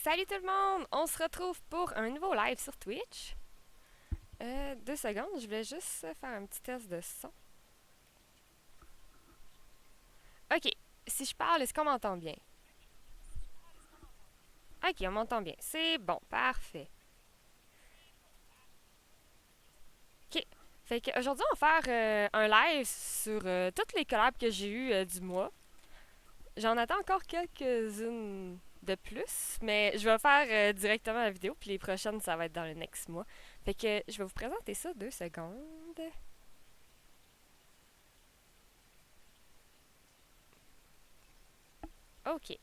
Salut tout le monde! On se retrouve pour un nouveau live sur Twitch. 2 secondes, je voulais juste faire un petit test de son. Ok, si je parle, est-ce qu'on m'entend bien? Ok, on m'entend bien. C'est bon, parfait. Ok, fait qu'aujourd'hui, on va faire un live sur toutes les collabs que j'ai eues du mois. J'en attends encore quelques-unes de plus, mais je vais faire directement la vidéo, puis les prochaines, ça va être dans le next mois. Fait que je vais vous présenter ça 2 secondes. Ok.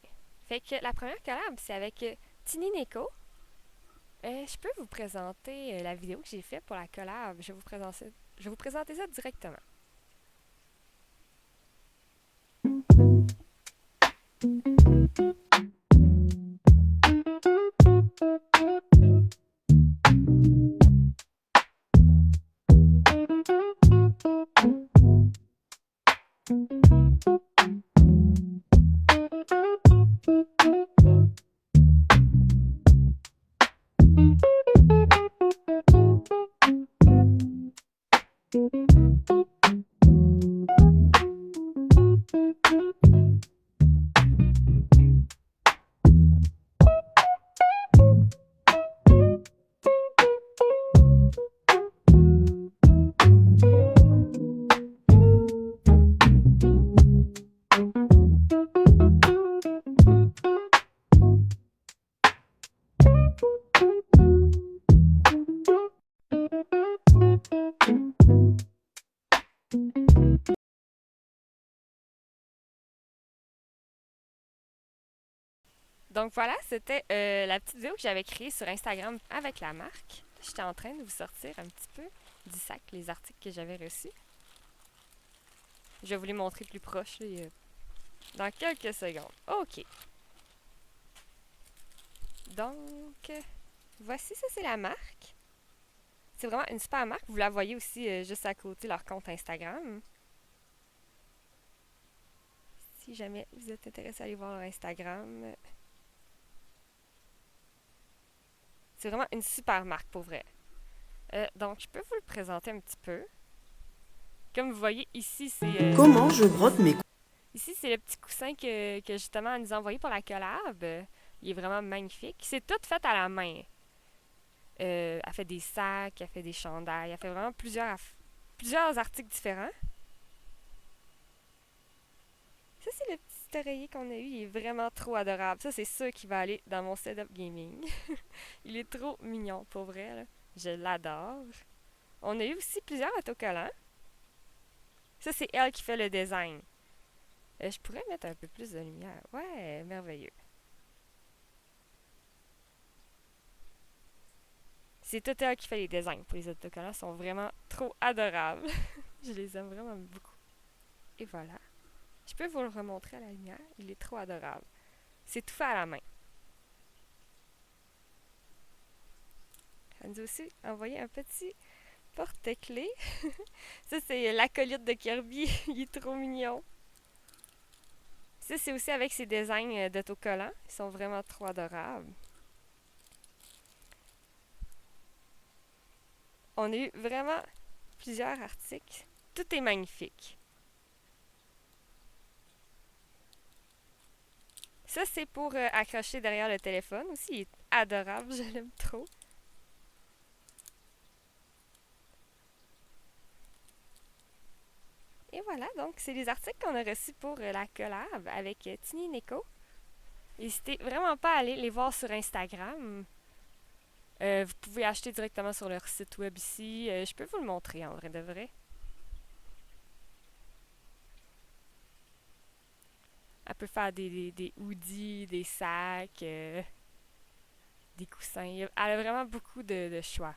Fait que la première collab, c'est avec Tini Neko. Je peux vous présenter la vidéo que j'ai faite pour la collab. Je vais vous présenter ça directement. Donc voilà, c'était la petite vidéo que j'avais créée sur Instagram avec la marque. J'étais en train de vous sortir un petit peu du sac les articles que j'avais reçus. Je vais vous les montrer plus proche là, dans quelques secondes. Ok. Donc, voici, ça c'est la marque. C'est vraiment une super marque. Vous la voyez aussi juste à côté leur compte Instagram. Si jamais vous êtes intéressé à aller voir leur Instagram. C'est vraiment une super marque pour vrai. Donc, je peux vous le présenter un petit peu. Comme vous voyez, ici, c'est... Comment je brotte mes... Ici, c'est le petit coussin que justement, elle nous a envoyé pour la collab. Il est vraiment magnifique. C'est tout fait à la main. Elle fait des sacs, elle fait des chandails, elle fait vraiment plusieurs articles différents. Ça, c'est le petit petit oreiller qu'on a eu, il est vraiment trop adorable. Ça, c'est sûr qu'il va aller dans mon setup gaming. Il est trop mignon, pour vrai, là. Je l'adore. On a eu aussi plusieurs autocollants. Ça, c'est elle qui fait le design. Je pourrais mettre un peu plus de lumière. Ouais, merveilleux. C'est tout elle qui fait les designs pour les autocollants. Ils sont vraiment trop adorables. Je les aime vraiment beaucoup. Et voilà. Je peux vous le remontrer à la lumière. Il est trop adorable. C'est tout fait à la main. Elle nous a aussi envoyé un petit porte-clés. Ça, c'est l'acolyte de Kirby. Il est trop mignon. Ça, c'est aussi avec ses designs d'autocollants. Ils sont vraiment trop adorables. On a eu vraiment plusieurs articles. Tout est magnifique. Ça, c'est pour accrocher derrière le téléphone aussi. Il est adorable. Je l'aime trop. Et voilà, donc c'est les articles qu'on a reçus pour la collab avec Tini Neko. N'hésitez vraiment pas à aller les voir sur Instagram. Vous pouvez acheter directement sur leur site web ici. Je peux vous le montrer en vrai de vrai. Elle peut faire des hoodies, des sacs, des coussins. Elle a vraiment beaucoup de choix.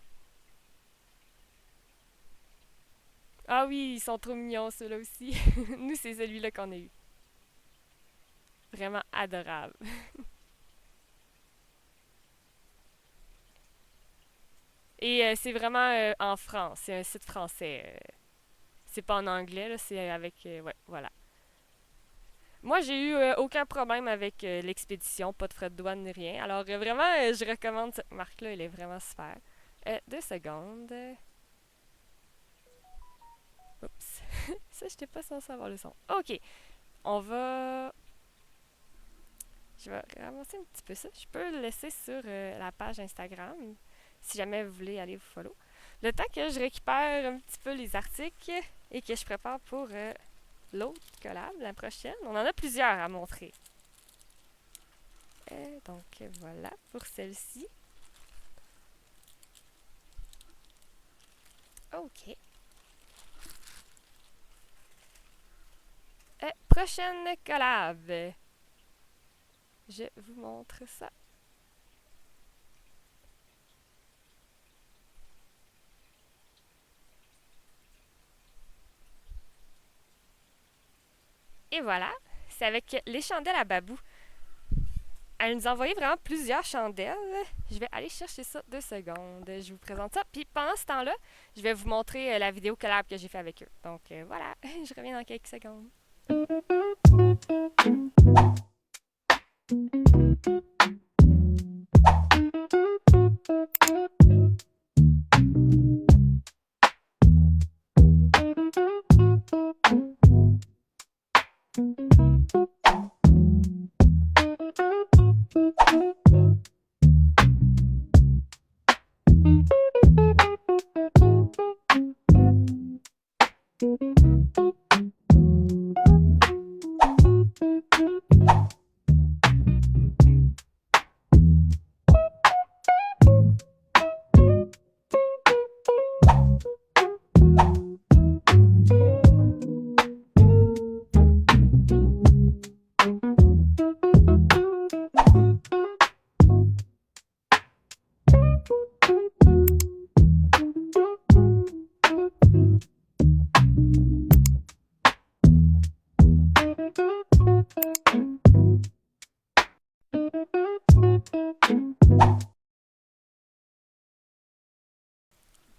Ah oui, ils sont trop mignons ceux-là aussi. Nous, c'est celui-là qu'on a eu. Vraiment adorable. Et c'est vraiment en France. C'est un site français. C'est pas en anglais, là. C'est avec... ouais, voilà. Moi, j'ai eu aucun problème avec l'expédition. Pas de frais de douane ni rien. Alors, vraiment, je recommande cette marque-là. Elle est vraiment super. 2 secondes. Oups. Ça, j'étais pas censé avoir le son. OK. On va... Je vais ramasser un petit peu ça. Je peux le laisser sur la page Instagram si jamais vous voulez aller vous follow. Le temps que je récupère un petit peu les articles et que je prépare pour l'autre collab, la prochaine. On en a plusieurs à montrer. Donc voilà pour celle-ci. OK. Prochaine collab. Je vous montre ça. Et voilà, c'est avec les chandelles à Babou. Elle nous a envoyé vraiment plusieurs chandelles. Je vais aller chercher ça 2 secondes. Je vous présente ça. Puis pendant ce temps-là, je vais vous montrer la vidéo collab que j'ai fait avec eux. Donc voilà, je reviens dans quelques secondes.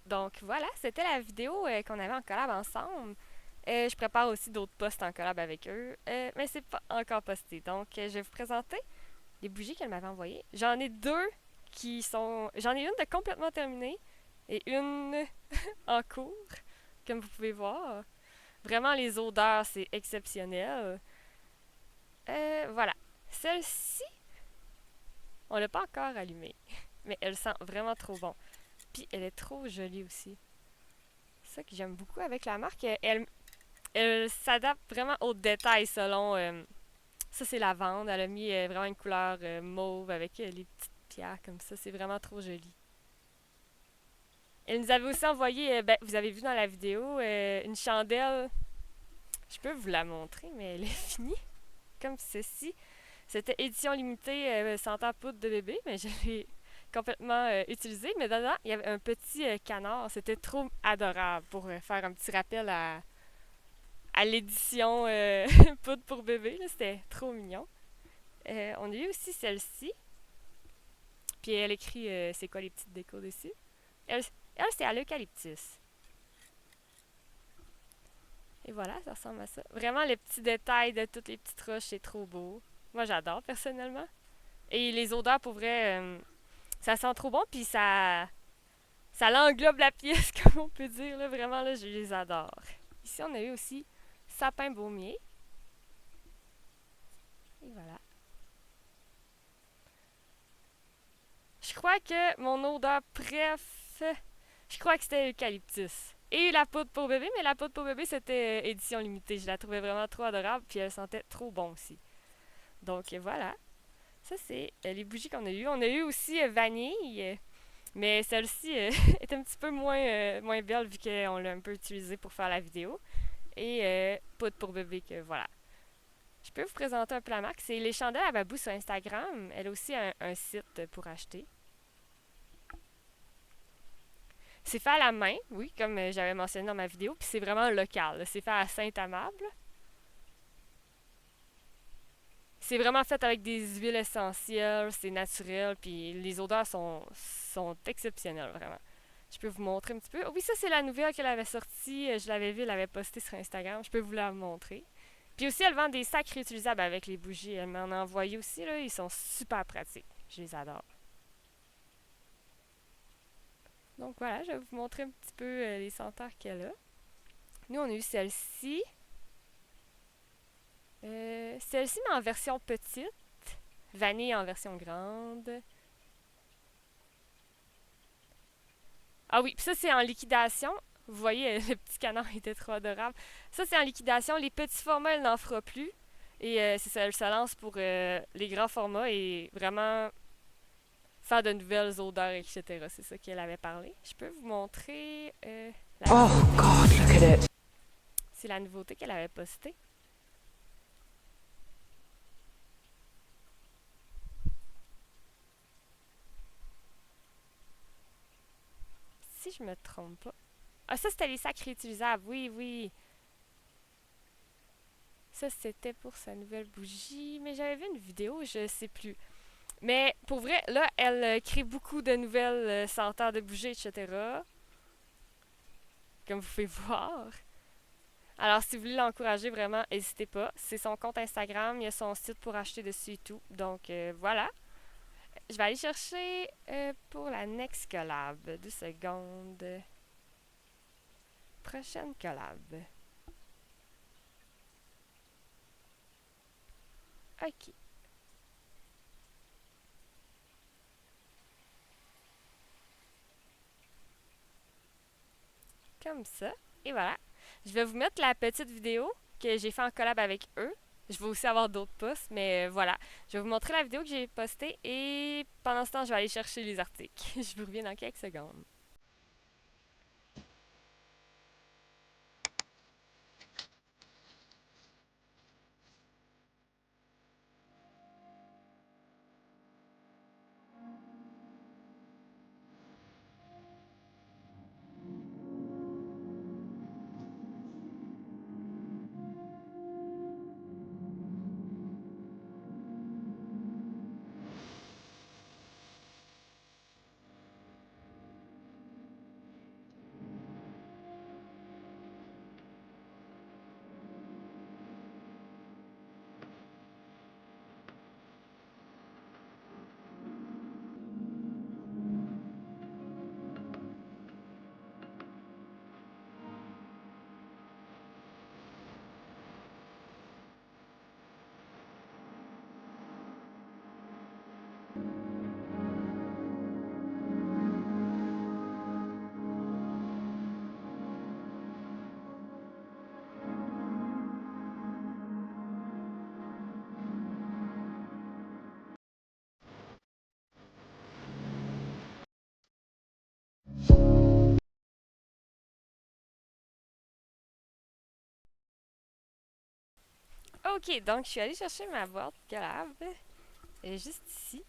Donc voilà, c'était la vidéo qu'on avait en collab ensemble. Je prépare aussi d'autres posts en collab avec eux, mais c'est pas encore posté. Donc je vais vous présenter les bougies qu'elle m'avait envoyées. J'en ai deux qui sont... J'en ai une de complètement terminée et une en cours, comme vous pouvez voir. Vraiment, les odeurs, c'est exceptionnel. Voilà. Celle-ci, on l'a pas encore allumée, mais elle sent vraiment trop bon. Puis elle est trop jolie aussi. C'est ça que j'aime beaucoup avec la marque. Elle s'adapte vraiment aux détails Ça, c'est lavande. Elle a mis vraiment une couleur mauve avec les petites pierres comme ça. C'est vraiment trop joli. Elle nous avait aussi envoyé, ben, vous avez vu dans la vidéo, une chandelle. Je peux vous la montrer, mais elle est finie. Comme ceci. C'était édition limitée sentant poudre de bébé, mais je l'ai complètement utilisée. Mais dedans, il y avait un petit canard. C'était trop adorable pour faire un petit rappel à l'édition poudre pour bébé. C'était trop mignon. On a eu aussi celle-ci. Puis elle écrit c'est quoi les petites décos dessus. Elle, elle c'est à l'eucalyptus. Et voilà, ça ressemble à ça. Vraiment, les petits détails de toutes les petites roches, c'est trop beau. Moi, j'adore personnellement. Et les odeurs, pour vrai, ça sent trop bon, puis ça l'englobe la pièce, comme on peut dire. Là. Vraiment, là, je les adore. Ici, on a eu aussi sapin baumier. Et voilà. Je crois que mon odeur préf, je crois que c'était eucalyptus. Et la poudre pour bébé, mais la poudre pour bébé, c'était édition limitée. Je la trouvais vraiment trop adorable, puis elle sentait trop bon aussi. Donc voilà. Ça, c'est les bougies qu'on a eues. On a eu aussi vanille, mais celle-ci est un petit peu moins belle vu qu'on l'a un peu utilisée pour faire la vidéo. Et poudre pour bébé, que voilà. Je peux vous présenter un peu la marque. C'est Les Chandelles à Babou sur Instagram. Elle a aussi un site pour acheter. C'est fait à la main, oui, comme j'avais mentionné dans ma vidéo. Puis c'est vraiment local. C'est fait à Saint-Amable. C'est vraiment fait avec des huiles essentielles, c'est naturel, puis les odeurs sont exceptionnelles, vraiment. Je peux vous montrer un petit peu. Oh oui, ça, c'est la nouvelle qu'elle avait sortie. Je l'avais vue, elle l'avait postée sur Instagram. Je peux vous la montrer. Puis aussi, elle vend des sacs réutilisables avec les bougies. Elle m'en a envoyé aussi, là. Ils sont super pratiques. Je les adore. Donc voilà, je vais vous montrer un petit peu les senteurs qu'elle a. Nous, on a eu celle-ci. Celle-ci, mais en version petite. Vanille en version grande. Ah oui, puis ça, c'est en liquidation. Vous voyez, le petit canard était trop adorable. Ça, c'est en liquidation. Les petits formats, elle n'en fera plus. Et c'est ça, elle se lance pour les grands formats et vraiment faire de nouvelles odeurs, etc. C'est ça qu'elle avait parlé. Je peux vous montrer la Oh nouveauté. God, look at it. C'est la nouveauté qu'elle avait postée. Si je me trompe pas. Ah, ça, c'était les sacs réutilisables. Oui, oui. Ça, c'était pour sa nouvelle bougie. Mais j'avais vu une vidéo, je sais plus. Mais pour vrai, là, elle crée beaucoup de nouvelles senteurs de bougies, etc. Comme vous pouvez voir. Alors, si vous voulez l'encourager, vraiment, n'hésitez pas. C'est son compte Instagram, il y a son site pour acheter dessus et tout. Donc, voilà. Je vais aller chercher pour la next collab. 2 secondes. Prochaine collab. OK. Comme ça. Et voilà. Je vais vous mettre la petite vidéo que j'ai fait en collab avec eux. Je vais aussi avoir d'autres posts, mais voilà. Je vais vous montrer la vidéo que j'ai postée et pendant ce temps, je vais aller chercher les articles. Je vous reviens dans quelques secondes. Ok, donc je suis allée chercher ma boîte collab. Elle est juste ici.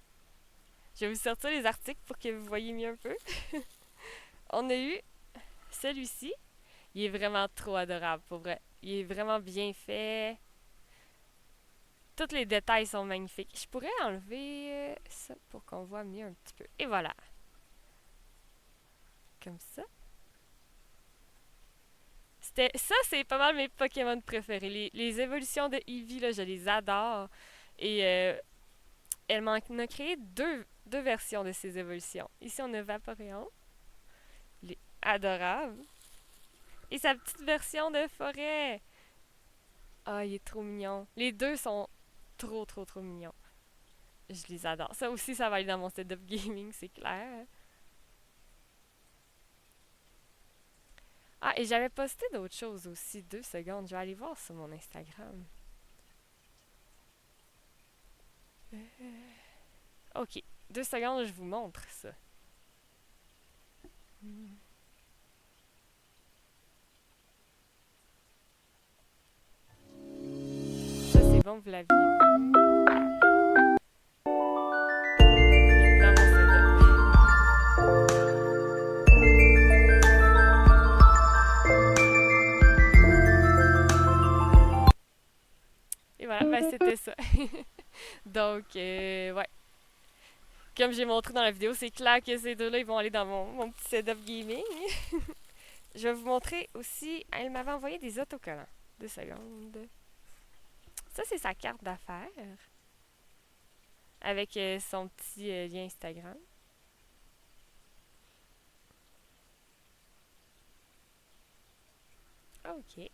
Je vais vous sortir les articles pour que vous voyez mieux un peu. On a eu celui-ci. Il est vraiment trop adorable, pour vrai. Il est vraiment bien fait. Tous les détails sont magnifiques. Je pourrais enlever ça pour qu'on voit mieux un petit peu. Et voilà. Comme ça. Ça, c'est pas mal mes Pokémon préférés. Les évolutions de Eevee, là, je les adore. Et elle m'en a créé deux versions de ces évolutions. Ici, on a Vaporeon. Il est adorable. Et sa petite version de forêt. Ah, il est trop mignon. Les deux sont trop, trop, trop mignons. Je les adore. Ça aussi, ça va aller dans mon setup gaming, c'est clair. Ah, et j'avais posté d'autres choses aussi. 2 secondes. Je vais aller voir sur mon Instagram. Ok. 2 secondes, je vous montre ça. Ça, c'est bon, vous l'aviez vu. Dans mon setup. Et voilà, ben c'était ça. Donc, ouais. Comme j'ai montré dans la vidéo, c'est clair que ces deux-là, ils vont aller dans mon petit setup gaming. Je vais vous montrer aussi. Elle m'avait envoyé des autocollants. 2 secondes. Ça, c'est sa carte d'affaires. Avec son petit lien Instagram. Ok.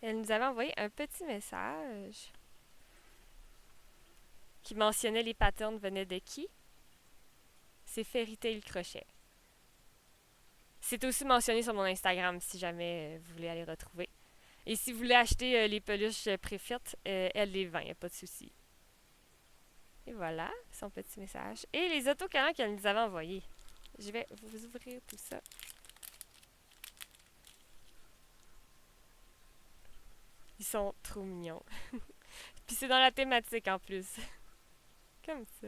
Elle nous avait envoyé un petit message qui mentionnait les patterns venaient de qui? C'est Fairy Tail Crochet. C'est aussi mentionné sur mon Instagram si jamais vous voulez aller retrouver. Et si vous voulez acheter les peluches préfaites, elle les vend, il n'y a pas de souci. Et voilà, son petit message. Et les autocollants qu'elle nous avait envoyés. Je vais vous ouvrir tout ça. Ils sont trop mignons. Puis c'est dans la thématique en plus. Comme ça.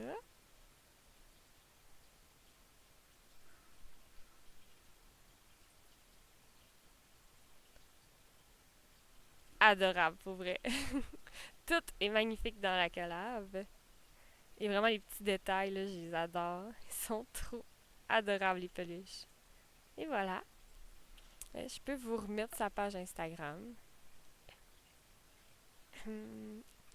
Adorable, pour vrai. Tout est magnifique dans la collab. Et vraiment, les petits détails, là, je les adore. Ils sont trop adorables, les peluches. Et voilà. Je peux vous remettre sa page Instagram.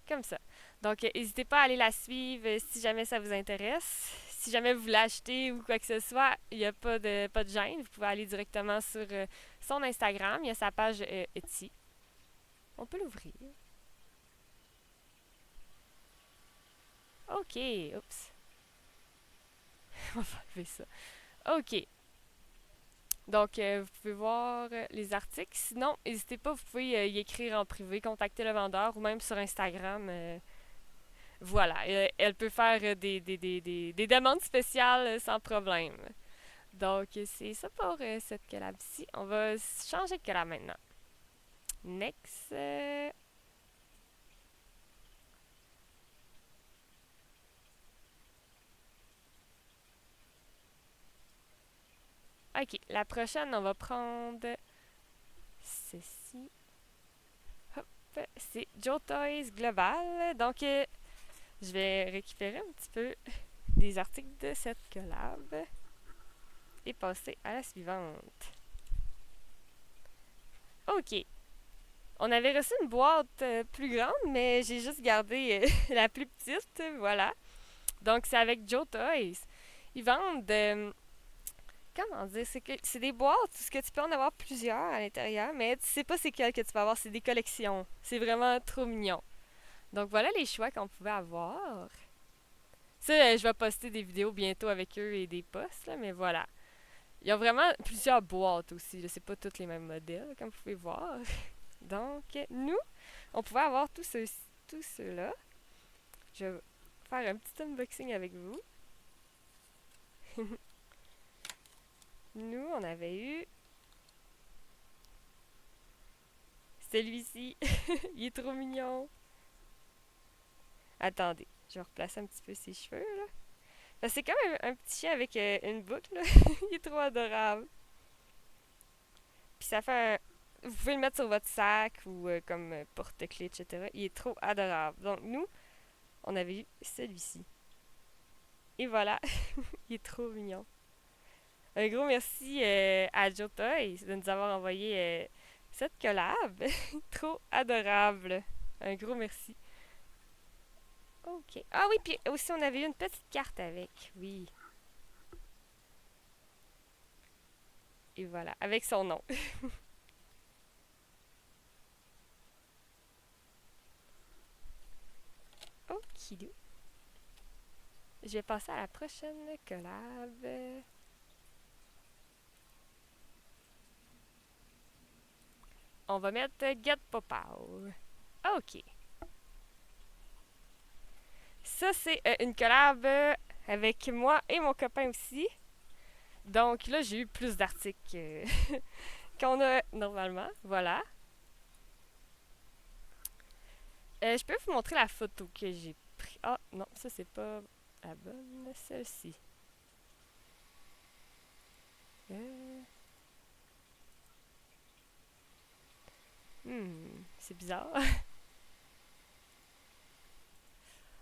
Comme ça. Donc, n'hésitez pas à aller la suivre si jamais ça vous intéresse. Si jamais vous voulez acheter ou quoi que ce soit, il n'y a pas de gêne. Vous pouvez aller directement sur son Instagram. Il y a sa page Etsy. On peut l'ouvrir. Ok. Oups. On va enlever ça. Ok. Donc, vous pouvez voir les articles. Sinon, n'hésitez pas, vous pouvez y écrire en privé, contacter le vendeur ou même sur Instagram. Voilà, elle peut faire des demandes spéciales sans problème. Donc, c'est ça pour cette collab-ci. On va changer de collab maintenant. Next. Ok, la prochaine, on va prendre ceci. Hop, c'est Joe Toys Global. Donc, je vais récupérer un petit peu des articles de cette collab et passer à la suivante. Ok. On avait reçu une boîte plus grande, mais j'ai juste gardé la plus petite. Voilà. Donc, c'est avec Joe Toys. Ils vendent. Comment dire? C'est des boîtes ce que tu peux en avoir plusieurs à l'intérieur, mais tu sais pas c'est quelle que tu vas avoir. C'est des collections. C'est vraiment trop mignon. Donc, voilà les choix qu'on pouvait avoir. Ça, je vais poster des vidéos bientôt avec eux et des posts, là, mais voilà. Il y a vraiment plusieurs boîtes aussi. C'est pas tous les mêmes modèles, comme vous pouvez voir. Donc, nous, on pouvait avoir tous ceux-là. Je vais faire un petit unboxing avec vous. Nous, on avait eu Celui-ci, il est trop mignon. Attendez, je vais replacer un petit peu ses cheveux, là. Parce que c'est comme un petit chien avec une boucle, là. Il est trop adorable. Puis ça fait un... Vous pouvez le mettre sur votre sac ou comme porte-clés, etc. Il est trop adorable. Donc nous, on avait eu celui-ci. Et voilà, il est trop mignon. Un gros merci à Joe Toys de nous avoir envoyé cette collab. Trop adorable. Un gros merci. Ok. Ah oui, puis aussi on avait eu une petite carte avec. Oui. Et voilà, avec son nom. Ok. Je vais passer à la prochaine collab. On va mettre Get Popow. Ok. Ça, c'est une collab avec moi et mon copain aussi. Donc là, j'ai eu plus d'articles qu'on a normalement. Voilà. Je peux vous montrer la photo que j'ai prise. Ah, non, ça, c'est pas la bonne. Celle-ci. Euh, c'est bizarre.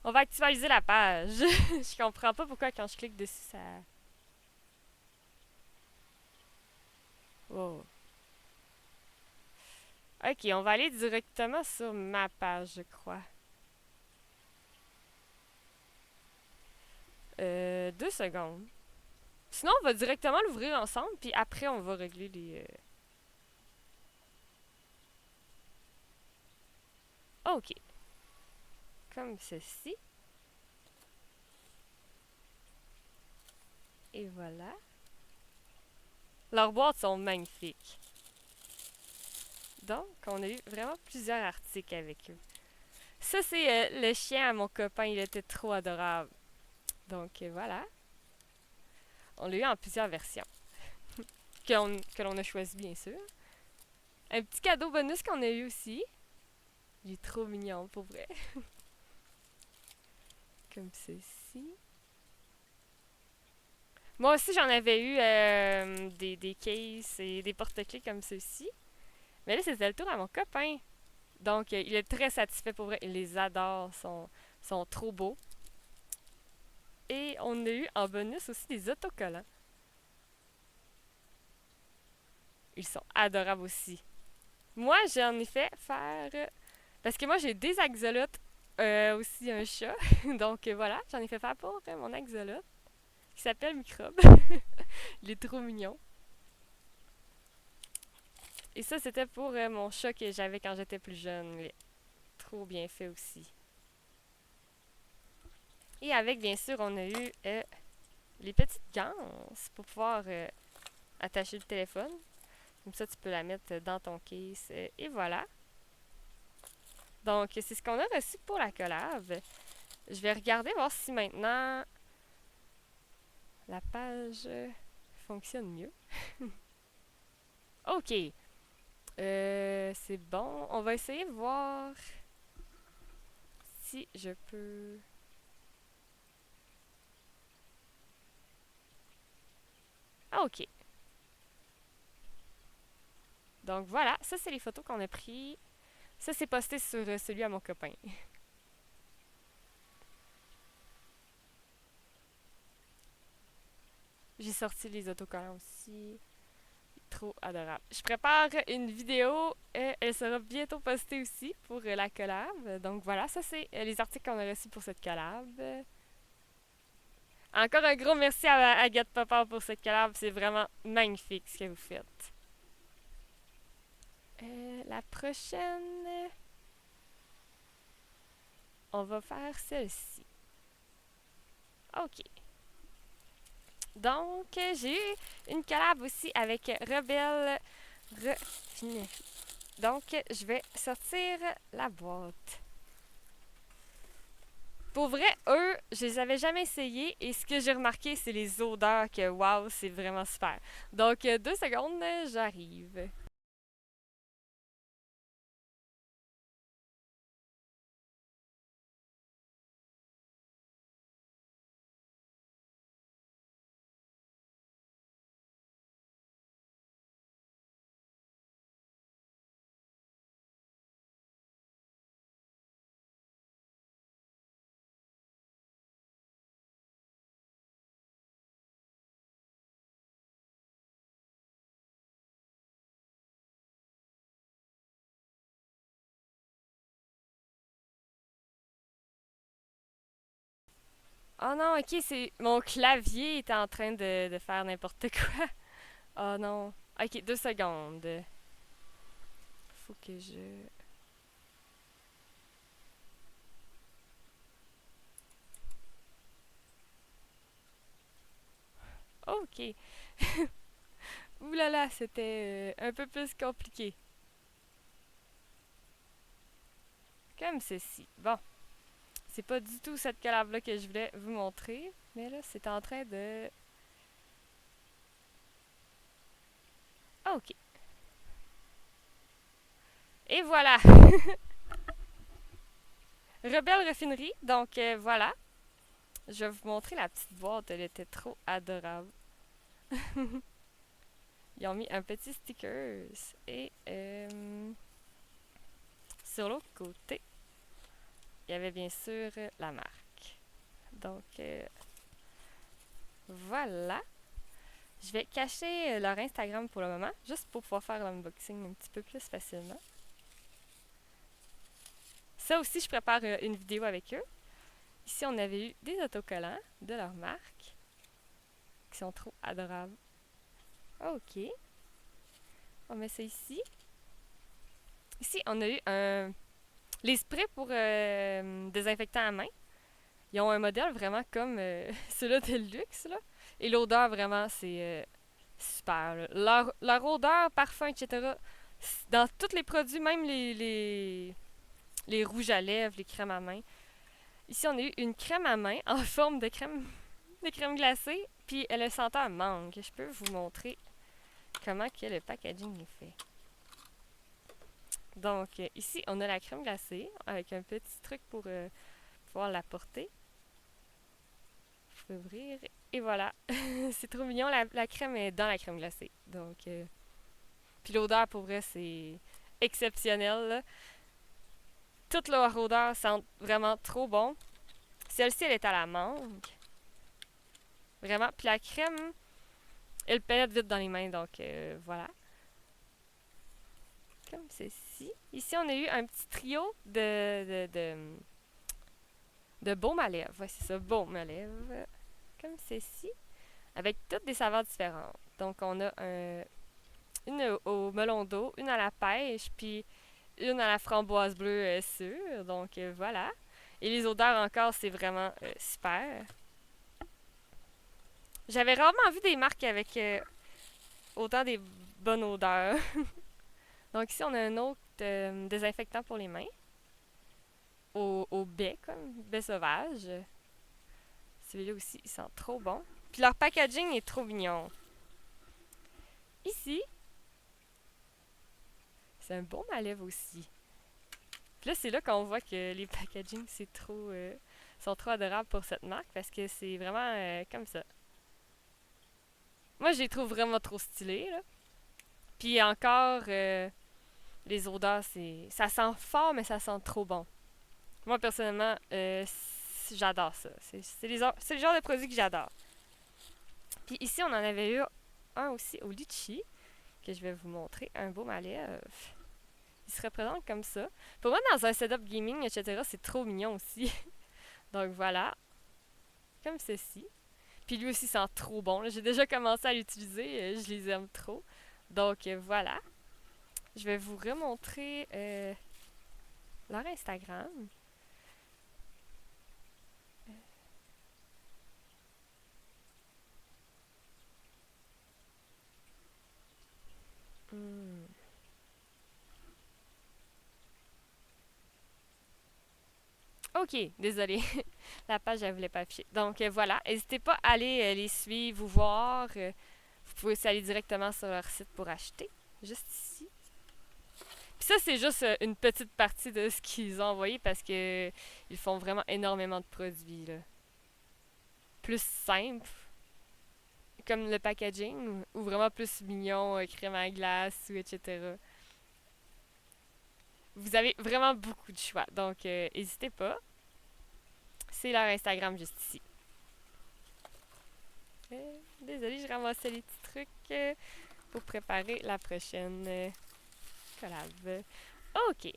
On va actualiser la page. Je comprends pas pourquoi quand je clique dessus, ça... Oh. Ok, on va aller directement sur ma page, je crois. 2 secondes. Sinon, on va directement l'ouvrir ensemble, puis après, on va régler les... Ok. Comme ceci. Et voilà. Leurs boîtes sont magnifiques. Donc, on a eu vraiment plusieurs articles avec eux. Ça, c'est le chien à mon copain. Il était trop adorable. Donc, voilà. On l'a eu en plusieurs versions. Que l'on a choisi, bien sûr. Un petit cadeau bonus qu'on a eu aussi. Il est trop mignon, pour vrai. Comme ceci. Moi aussi, j'en avais eu des cases et des porte-clés comme ceci. Mais là, c'était le tour à mon copain. Donc, il est très satisfait pour vrai. Il les adore. Sont trop beaux. Et on a eu en bonus aussi des autocollants. Ils sont adorables aussi. Moi, j'en ai fait faire... Parce que moi, j'ai des axolotes, aussi un chat. Donc, voilà, j'en ai fait faire pour mon axolote, qui s'appelle Microbe. Il est trop mignon. Et ça, c'était pour mon chat que j'avais quand j'étais plus jeune. Il est trop bien fait aussi. Et avec, bien sûr, on a eu les petites ganses pour pouvoir attacher le téléphone. Comme ça, tu peux la mettre dans ton case. Et voilà. Donc, c'est ce qu'on a reçu pour la collab. Je vais regarder, voir si maintenant la page fonctionne mieux. Ok. C'est bon. On va essayer de voir si je peux... Ah, ok. Donc voilà, ça c'est les photos qu'on a prises. Ça c'est posté sur celui à mon copain. J'ai sorti les autocollants aussi. Trop adorable. Je prépare une vidéo. Elle sera bientôt postée aussi pour la collab. Donc voilà, ça c'est les articles qu'on a reçus pour cette collab. Encore un gros merci à Agathe Papa pour cette collab. C'est vraiment magnifique ce que vous faites. La prochaine, on va faire celle-ci. Ok. Donc, j'ai eu une collab aussi avec Rebelle Raffinerie. Donc, je vais sortir la boîte. Pour vrai, eux, je les avais jamais essayés et ce que j'ai remarqué, c'est les odeurs que, waouh, c'est vraiment super. Donc, 2 secondes, j'arrive. Oh non, ok, c'est... Mon clavier est en train de faire n'importe quoi. Oh non. Ok, 2 secondes. Faut que je... Ok. Ouh là là, c'était un peu plus compliqué. Comme ceci. Bon, c'est pas du tout cette collab-là que je voulais vous montrer. Mais là, c'est en train de... Ok. Et voilà. Rebelle Refinerie. Donc voilà. Je vais vous montrer la petite boîte. Elle était trop adorable. Ils ont mis un petit sticker. Et sur l'autre côté, il y avait bien sûr la marque. Donc voilà. Je vais cacher leur Instagram pour le moment, juste pour pouvoir faire l'unboxing un petit peu plus facilement. Ça aussi, je prépare une vidéo avec eux. Ici, on avait eu des autocollants de leur marque qui sont trop adorables. Ok. On met ça ici. Ici, on a eu les sprays pour désinfectant à main. Ils ont un modèle vraiment comme ceux-là de luxe, là. Et l'odeur, vraiment, c'est super. Là. Leur odeur, parfum, etc. Dans tous les produits, même les rouges à lèvres, les crèmes à main. Ici, on a eu une crème à main en forme de crème glacée. Puis elle a senteur mangue. Je peux vous montrer comment que le packaging est fait. Donc, ici, on a la crème glacée avec un petit truc pour pouvoir la porter. Je peux ouvrir. Et voilà. C'est trop mignon. La crème est dans la crème glacée. Donc, puis l'odeur, pour vrai, c'est exceptionnel. Là. Toute leur odeur sent vraiment trop bon. Celle-ci, elle est à la mangue. Vraiment. Puis la crème, elle pénètre vite dans les mains. Donc, voilà. Comme ceci. Ici, on a eu un petit trio de baume à lèvres. Ouais, c'est ça, baume à lèvres. Comme ceci. Avec toutes des saveurs différentes. Donc, on a une au melon d'eau, une à la pêche, puis une à la framboise bleue sûre. Donc, voilà. Et les odeurs encore, c'est vraiment super. J'avais rarement vu des marques avec autant des bonnes odeurs. Donc, ici, on a un autre désinfectant pour les mains. Au baie, comme baie sauvage. Celui-là aussi, il sent trop bon. Puis leur packaging est trop mignon. Ici, c'est un bon à lèvres aussi. Puis là, c'est là qu'on voit que les packagings, sont trop adorables pour cette marque parce que c'est vraiment comme ça. Moi, je les trouve vraiment trop stylés, là. Puis encore, les odeurs, ça sent fort, mais ça sent trop bon. Moi, personnellement, j'adore ça. C'est le genre de produit que j'adore. Puis ici, on en avait eu un aussi au litchi, que je vais vous montrer. Un beau à lèvres. Il se représente comme ça. Pour moi, dans un setup gaming, etc., c'est trop mignon aussi. Donc voilà, comme ceci. Puis lui aussi sent trop bon. J'ai déjà commencé à l'utiliser, je les aime trop. Donc voilà. Je vais vous remontrer leur Instagram. Hmm. Ok, désolé. La page, elle voulait pas afficher. Donc voilà, n'hésitez pas à aller les suivre ou voir. Vous pouvez aussi aller directement sur leur site pour acheter. Juste ici. Puis ça, c'est juste une petite partie de ce qu'ils ont envoyé parce que ils font vraiment énormément de produits. Là. Plus simple, comme le packaging, ou vraiment plus mignon, crème à glace, ou etc. Vous avez vraiment beaucoup de choix, donc n'hésitez pas. C'est leur Instagram juste ici. Désolée, je ramassais les petits trucs pour préparer la prochaine collab. Ok.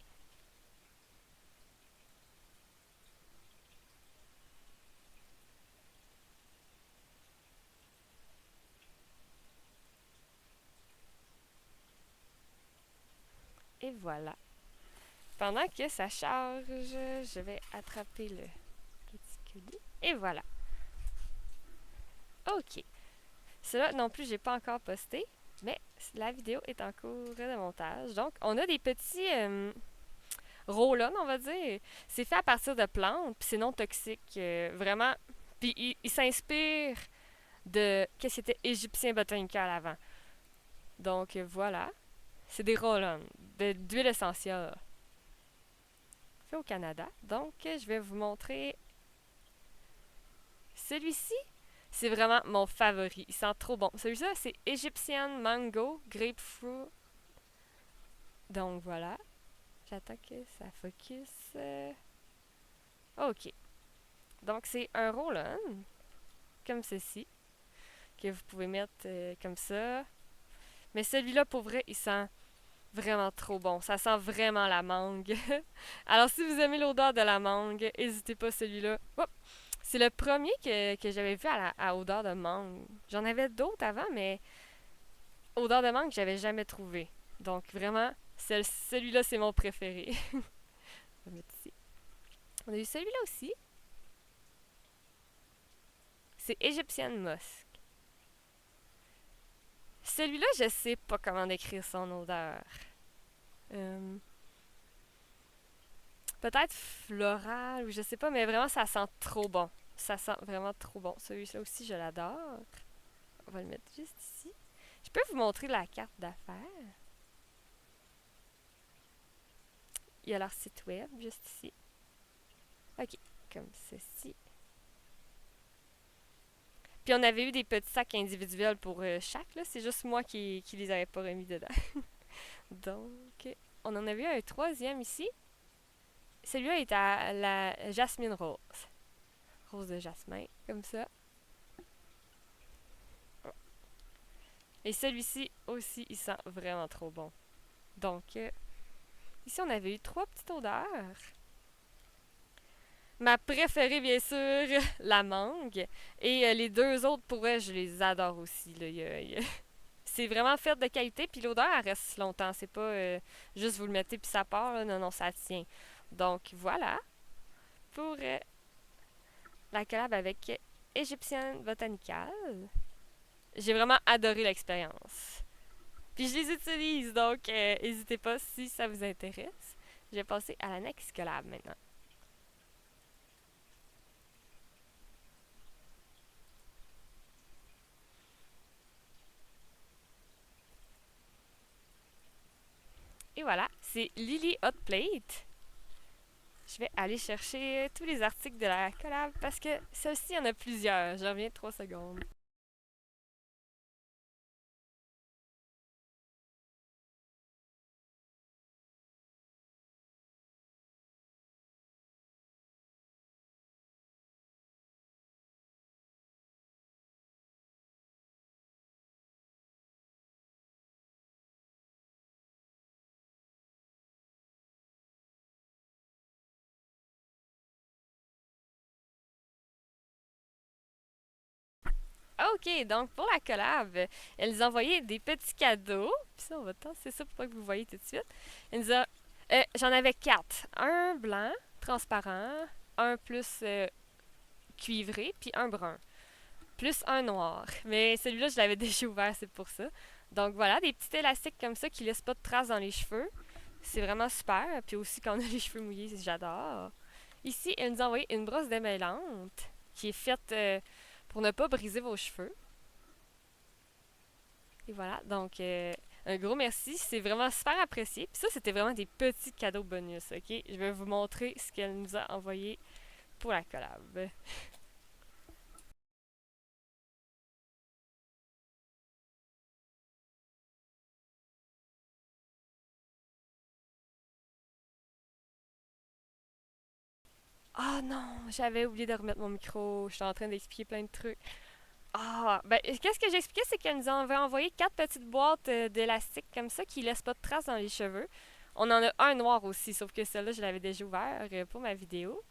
Et voilà. Pendant que ça charge, je vais attraper le petit colis. Et voilà. OK. Cela non plus, j'ai pas encore posté, mais la vidéo est en cours de montage. Donc, on a des petits roll-on, on va dire. C'est fait à partir de plantes, puis c'est non toxique. Vraiment. Puis il s'inspire de qu'est-ce qui était égyptien botanical avant. Donc, voilà. C'est des roll-on d'huile essentielle. Fait au Canada. Donc, je vais vous montrer celui-ci. C'est vraiment mon favori. Il sent trop bon. Celui-là, c'est Egyptian Mango Grapefruit. Donc, voilà. J'attends que ça focus. OK. Donc, c'est un roll-on, comme ceci, que vous pouvez mettre comme ça. Mais celui-là, pour vrai, il sent vraiment trop bon. Ça sent vraiment la mangue. Alors, si vous aimez l'odeur de la mangue, n'hésitez pas celui-là. Hop! C'est le premier que j'avais vu à odeur de mangue. J'en avais d'autres avant, mais odeur de mangue, j'avais jamais trouvé. Donc, vraiment, celui-là, c'est mon préféré. On va mettre ici. On a eu celui-là aussi. C'est Egyptian Musk. Celui-là, je sais pas comment décrire son odeur. Peut-être floral ou je sais pas, mais vraiment, ça sent trop bon. Ça sent vraiment trop bon. Celui-là aussi, je l'adore. On va le mettre juste ici. Je peux vous montrer la carte d'affaires. Il y a leur site web juste ici. OK, comme ceci. Puis on avait eu des petits sacs individuels pour chaque, là. C'est juste moi qui les avais pas remis dedans. Donc, on en a vu un troisième ici. Celui-là est à la jasmine rose. Rose de jasmin, comme ça. Et celui-ci aussi, il sent vraiment trop bon. Donc, ici, on avait eu 3 petites odeurs. Ma préférée, bien sûr, la mangue. Et les 2 autres, pour eux, je les adore aussi. Là. C'est vraiment fait de qualité, puis l'odeur, elle reste longtemps. C'est pas juste vous le mettez, puis ça part. Là. Non, non, ça tient. Donc, voilà pour la collab avec Egyptian Botanical. J'ai vraiment adoré l'expérience. Puis je les utilise, donc n'hésitez pas si ça vous intéresse. Je vais passer à la next collab maintenant. Et voilà, c'est Lily Hot Plate. Je vais aller chercher tous les articles de la collab parce que celle-ci, il y en a plusieurs. Je reviens 3 secondes. OK, donc pour la collab, elle nous a envoyé des petits cadeaux. Puis ça, on va tasser ça pour pas que vous voyez tout de suite. Elle nous a... j'en avais 4. Un blanc, transparent, un plus cuivré, puis un brun. Plus un noir. Mais celui-là, je l'avais déjà ouvert, c'est pour ça. Donc voilà, des petits élastiques comme ça qui laissent pas de traces dans les cheveux. C'est vraiment super. Puis aussi, quand on a les cheveux mouillés, j'adore. Ici, elle nous a envoyé une brosse démêlante qui est faite pour ne pas briser vos cheveux. Et voilà, donc un gros merci. C'est vraiment super apprécié. Puis ça, c'était vraiment des petits cadeaux bonus, ok? Je vais vous montrer ce qu'elle nous a envoyé pour la collab. Ah non, j'avais oublié de remettre mon micro. Je suis en train d'expliquer plein de trucs. Ah, ben, qu'est-ce que j'expliquais, c'est qu'elle nous avait envoyé 4 petites boîtes d'élastique comme ça qui laissent pas de traces dans les cheveux. On en a un noir aussi, sauf que celle-là, je l'avais déjà ouvert pour ma vidéo.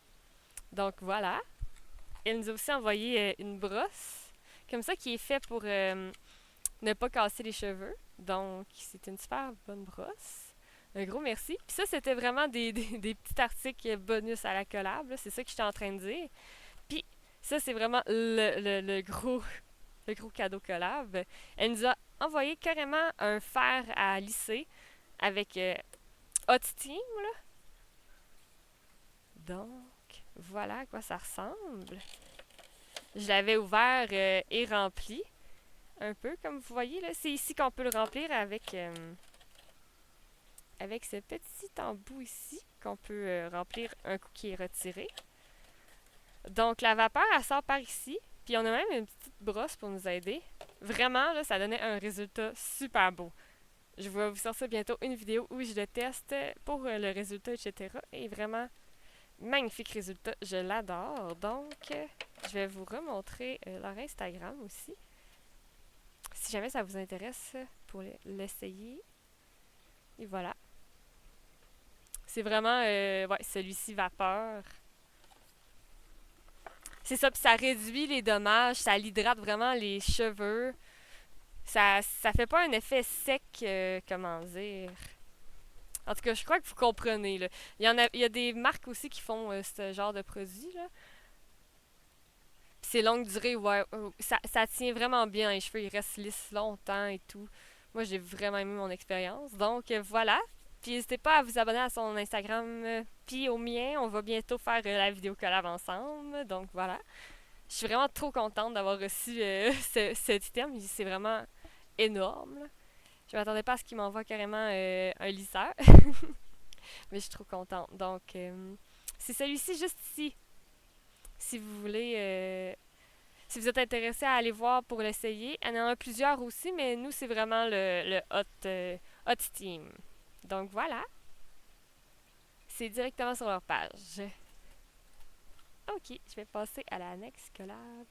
Donc voilà. Elle nous a aussi envoyé une brosse, comme ça, qui est fait pour ne pas casser les cheveux. Donc, c'est une super bonne brosse. Un gros merci. Puis ça, c'était vraiment des petits articles bonus à la collab, là. C'est ça que j'étais en train de dire. Puis ça, c'est vraiment le gros cadeau collab. Elle nous a envoyé carrément un fer à lisser avec Hot Steam. Donc, voilà à quoi ça ressemble. Je l'avais ouvert et rempli. Un peu, comme vous voyez, là. C'est ici qu'on peut le remplir avec ce petit embout ici, qu'on peut remplir un coup qui est retiré. Donc, la vapeur, elle sort par ici. Puis, on a même une petite brosse pour nous aider. Vraiment, là, ça donnait un résultat super beau. Je vais vous sortir bientôt une vidéo où je le teste pour le résultat, etc. Et vraiment, magnifique résultat. Je l'adore. Donc, je vais vous remontrer leur Instagram aussi. Si jamais ça vous intéresse pour l'essayer. Et voilà. C'est vraiment, ouais, celui-ci vapeur. C'est ça, puis ça réduit les dommages, ça l'hydrate vraiment les cheveux. Ça fait pas un effet sec, comment dire. En tout cas, je crois que vous comprenez, là. Il y a des marques aussi qui font ce genre de produit, là. Puis c'est longue durée, ouais. Ça tient vraiment bien, les cheveux, ils restent lisses longtemps et tout. Moi, j'ai vraiment aimé mon expérience. Donc, voilà. Puis n'hésitez pas à vous abonner à son Instagram, puis au mien. On va bientôt faire la vidéo collab ensemble. Donc, voilà. Je suis vraiment trop contente d'avoir reçu cet item. C'est vraiment énorme, là. Je m'attendais pas à ce qu'il m'envoie carrément un lisseur. Mais je suis trop contente. Donc, c'est celui-ci juste ici. Si vous voulez, si vous êtes intéressé à aller voir pour l'essayer. Il y en a plusieurs aussi, mais nous, c'est vraiment le Hot Steam. Donc, voilà. C'est directement sur leur page. Ok, je vais passer à la next collab.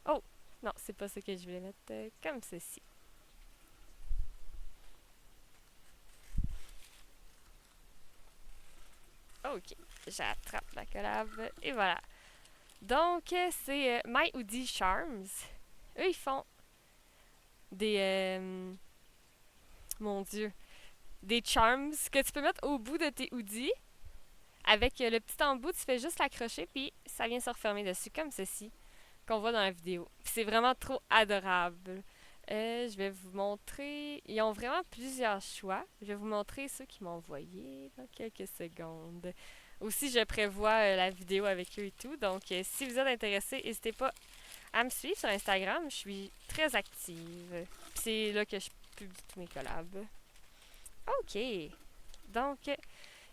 Oh, non, c'est pas ça que je voulais mettre comme ceci. Ok, j'attrape la collab et voilà. Donc, c'est My Hoodie Charms. Eux, ils font des... mon Dieu. Des charms que tu peux mettre au bout de tes hoodies. Avec le petit embout, tu fais juste l'accrocher, puis ça vient se refermer dessus, comme ceci, qu'on voit dans la vidéo. Puis c'est vraiment trop adorable. Je vais vous montrer. Ils ont vraiment plusieurs choix. Je vais vous montrer ceux qui m'ont envoyé dans quelques secondes. Aussi, je prévois la vidéo avec eux et tout. Donc, si vous êtes intéressés, n'hésitez pas à me suivre sur Instagram. Je suis très active. C'est là que je publie tous mes collabs. OK. Donc,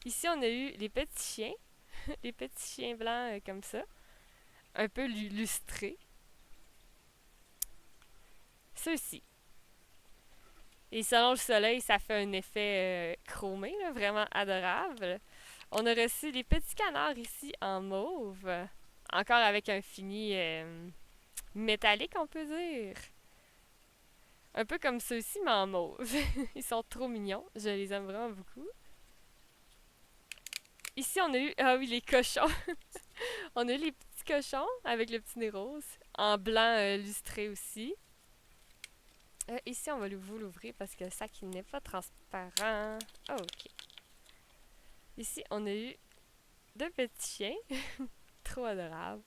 ici, on a eu les petits chiens. Les petits chiens blancs comme ça. Un peu lustrés. Ceux-ci. Et selon le soleil, ça fait un effet chromé, là, vraiment adorable. On a reçu les petits canards ici en mauve. Encore avec un fini métallique, on peut dire. Un peu comme ceux-ci, mais en mauve. Ils sont trop mignons. Je les aime vraiment beaucoup. Ici, on a eu... Ah oui, les cochons. On a eu les petits cochons avec le petit nez rose. En blanc lustré aussi. Ici, on va vous l'ouvrir parce que le sac il n'est pas transparent. Ok. Ici, on a eu deux petits chiens. Trop adorables.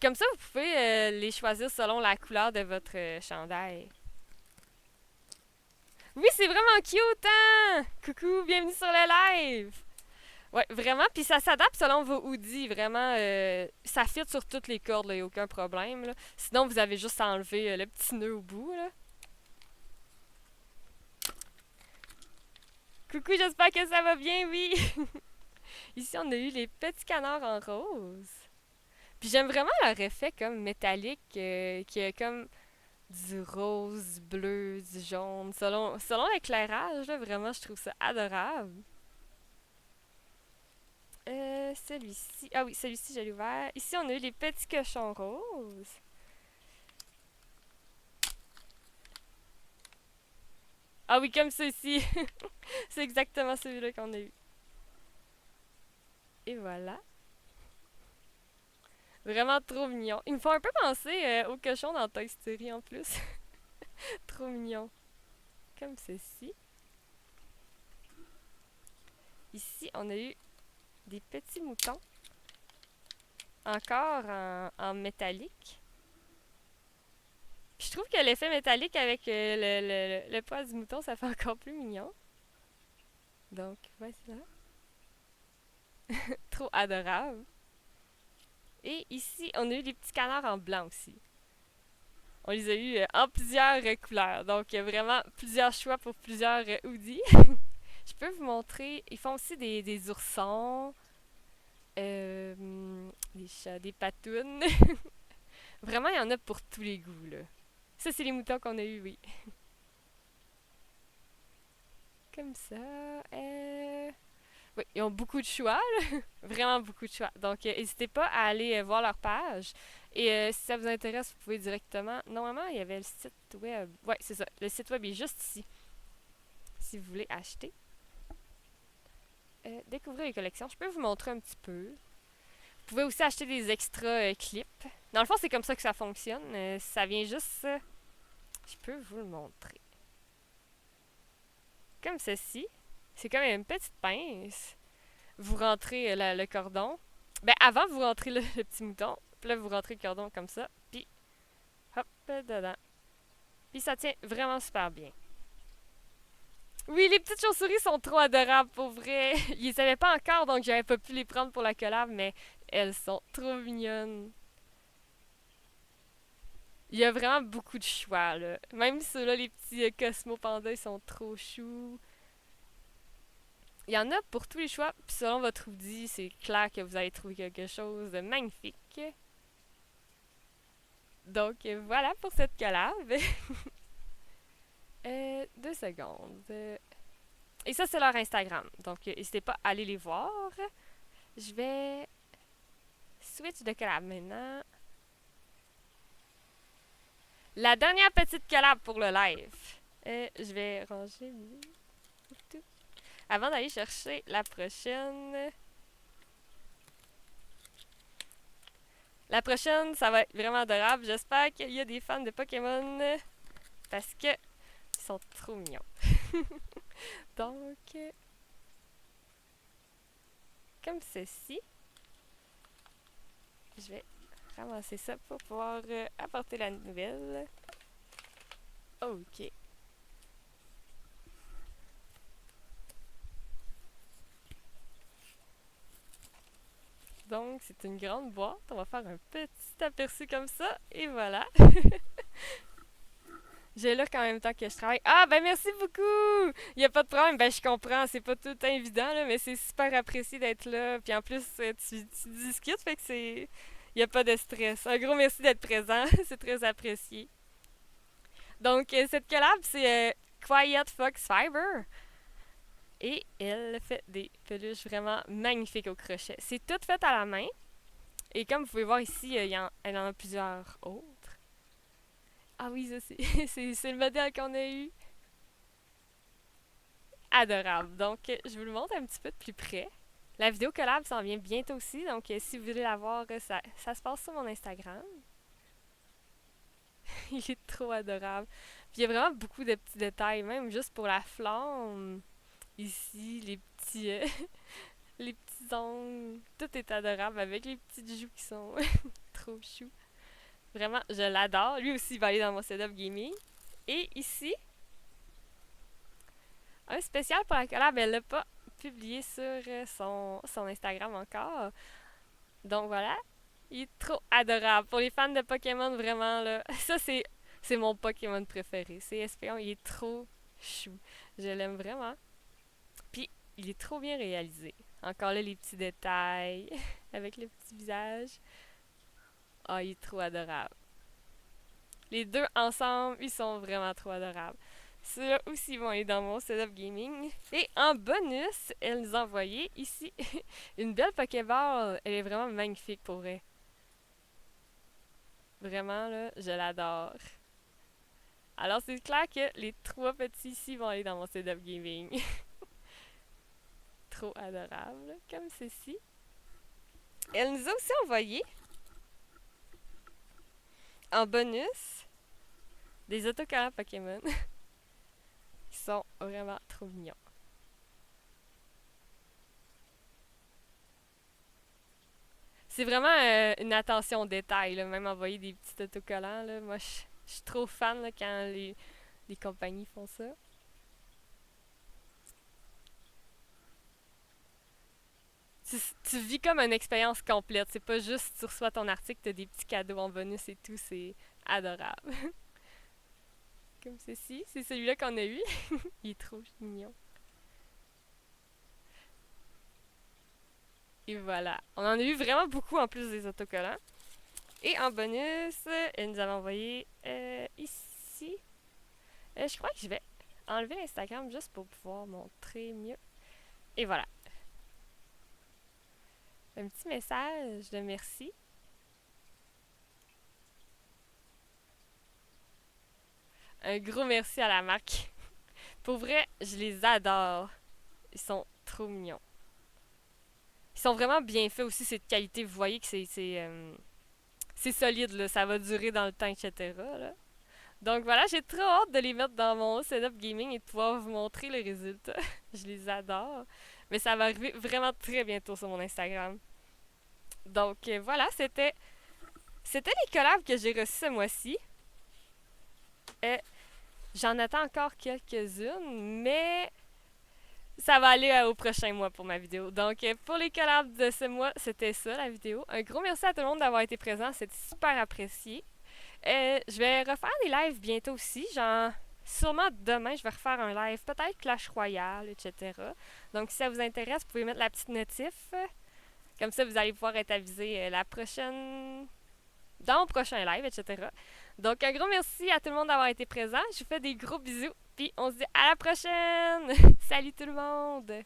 Comme ça, vous pouvez les choisir selon la couleur de votre chandail. Oui, c'est vraiment cute, hein? Coucou, bienvenue sur le live! Ouais, vraiment, puis ça s'adapte selon vos hoodies, vraiment, ça fit sur toutes les cordes, il n'y a aucun problème, là. Sinon, vous avez juste à enlever le petit nœud au bout, là. Coucou, j'espère que ça va bien, oui! Ici, on a eu les petits canards en rose. Puis j'aime vraiment leur effet comme métallique, qui est comme du rose, bleu, du jaune. Selon l'éclairage, là, vraiment, je trouve ça adorable. Celui-ci. Ah oui, celui-ci, je l'ai ouvert. Ici, on a eu les petits cochons roses. Ah oui, comme ceux-ci. C'est exactement celui-là qu'on a eu. Et voilà. Vraiment trop mignon. Ils me font un peu penser au cochon dans Toy Story en plus. Trop mignon. Comme ceci. Ici, on a eu des petits moutons. Encore en métallique. Puis je trouve que l'effet métallique avec le poil du mouton, ça fait encore plus mignon. Donc, voici là. Trop adorable. Et ici, on a eu des petits canards en blanc aussi. On les a eu en plusieurs couleurs. Donc, vraiment plusieurs choix pour plusieurs hoodies. Je peux vous montrer. Ils font aussi des oursons, des chats, des patounes. Vraiment, il y en a pour tous les goûts, là. Ça, c'est les moutons qu'on a eu, oui. Comme ça. Oui, ils ont beaucoup de choix, là. Vraiment beaucoup de choix. Donc, n'hésitez pas à aller voir leur page. Et si ça vous intéresse, vous pouvez directement. Normalement, il y avait le site web. Ouais, c'est ça. Le site web est juste ici. Si vous voulez acheter. Découvrir les collections. Je peux vous montrer un petit peu. Vous pouvez aussi acheter des extra clips. Dans le fond, c'est comme ça que ça fonctionne. Ça vient juste. Je peux vous le montrer. Comme ceci. C'est comme une petite pince. Vous rentrez le cordon. Ben, avant, vous rentrez le petit mouton. Puis là, vous rentrez le cordon comme ça. Puis, hop, dedans. Puis ça tient vraiment super bien. Oui, les petites chauves-souris sont trop adorables, pour vrai. Ils ne savaient pas encore, donc j'avais pas pu les prendre pour la collab, mais elles sont trop mignonnes. Il y a vraiment beaucoup de choix, là. Même ceux-là, les petits Cosmo Panda, ils sont trop choux. Il y en a pour tous les choix, puis selon votre hoodie, c'est clair que vous allez trouver quelque chose de magnifique. Donc voilà pour cette collab. 2 secondes. Et ça, c'est leur Instagram. Donc n'hésitez pas à aller les voir. Je vais switch de collab maintenant. La dernière petite collab pour le live. Je vais ranger tout. Avant d'aller chercher la prochaine. La prochaine, ça va être vraiment adorable. J'espère qu'il y a des fans de Pokémon parce que ils sont trop mignons. Donc, comme ceci, je vais ramasser ça pour pouvoir apporter la nouvelle. Ok. Donc, c'est une grande boîte. On va faire un petit aperçu comme ça. Et voilà. J'ai là qu'en même temps que je travaille. Ah, ben merci beaucoup! Il n'y a pas de problème. Ben, je comprends. C'est pas tout évident, là, mais c'est super apprécié d'être là. Puis en plus, tu discutes, fait que c'est. Il n'y a pas de stress. Un gros merci d'être présent. C'est très apprécié. Donc, cette collab, c'est Quiet Fox Fiber. Et elle fait des peluches vraiment magnifiques au crochet. C'est tout fait à la main. Et comme vous pouvez voir ici, elle en a plusieurs autres. Ah oui, ça c'est le modèle qu'on a eu. Adorable. Donc, je vous le montre un petit peu de plus près. La vidéo collab s'en vient bientôt aussi. Donc, si vous voulez la voir, ça se passe sur mon Instagram. Il est trop adorable. Puis il y a vraiment beaucoup de petits détails, même juste pour la flamme. Ici, les petits, les petits ongles. Tout est adorable avec les petites joues qui sont trop chou. Vraiment, je l'adore. Lui aussi, il va aller dans mon setup gaming. Et ici, un spécial pour la collab. Elle l'a pas publié sur son Instagram encore. Donc voilà. Il est trop adorable. Pour les fans de Pokémon, vraiment, là. Ça, c'est mon Pokémon préféré. C'est Espeon. Il est trop chou. Je l'aime vraiment. Puis, il est trop bien réalisé. Encore là, les petits détails avec le petit visage. Ah, il est trop adorable. Les deux ensemble, ils sont vraiment trop adorables. Ceux-là aussi vont aller dans mon setup gaming. Et en bonus, elle nous a envoyé ici une belle Pokéball. Elle est vraiment magnifique pour vrai. Vraiment, là, je l'adore. Alors, c'est clair que les 3 petits ici vont aller dans mon setup gaming. Trop adorable, comme ceci. Elle nous a aussi envoyé En bonus, des autocollants Pokémon. Ils sont vraiment trop mignons. C'est vraiment une attention au détail, là, même envoyer des petits autocollants. Là. Moi, je suis trop fan là, quand les compagnies font ça. Tu vis comme une expérience complète. C'est pas juste tu reçois ton article, t'as des petits cadeaux en bonus et tout. C'est adorable. Comme ceci. C'est celui-là qu'on a eu. Il est trop mignon. Et voilà. On en a eu vraiment beaucoup en plus des autocollants. Et en bonus, elle nous avait envoyé ici. Je crois que je vais enlever l'Instagram juste pour pouvoir montrer mieux. Et voilà. Un petit message de merci. Un gros merci à la marque. Pour vrai, je les adore. Ils sont trop mignons. Ils sont vraiment bien faits aussi, c'est de qualité. Vous voyez que c'est solide, là. Ça va durer dans le temps, etc. Là. Donc voilà, j'ai trop hâte de les mettre dans mon setup gaming et de pouvoir vous montrer les résultats. Je les adore. Mais ça va arriver vraiment très bientôt sur mon Instagram. Donc voilà, c'était les collabs que j'ai reçus ce mois-ci. Euh, J'en attends encore quelques-unes, mais ça va aller au prochain mois pour ma vidéo. Donc, pour les collabs de ce mois, c'était ça la vidéo. Un gros merci à tout le monde d'avoir été présent, c'était super apprécié. Je vais refaire des lives bientôt aussi. Genre, sûrement demain, je vais refaire un live, peut-être Clash Royale, etc. Donc, si ça vous intéresse, vous pouvez mettre la petite notif. Comme ça, vous allez pouvoir être avisé la prochaine dans mon prochain live, etc. Donc, un gros merci à tout le monde d'avoir été présent. Je vous fais des gros bisous. Puis, on se dit à la prochaine! Salut tout le monde!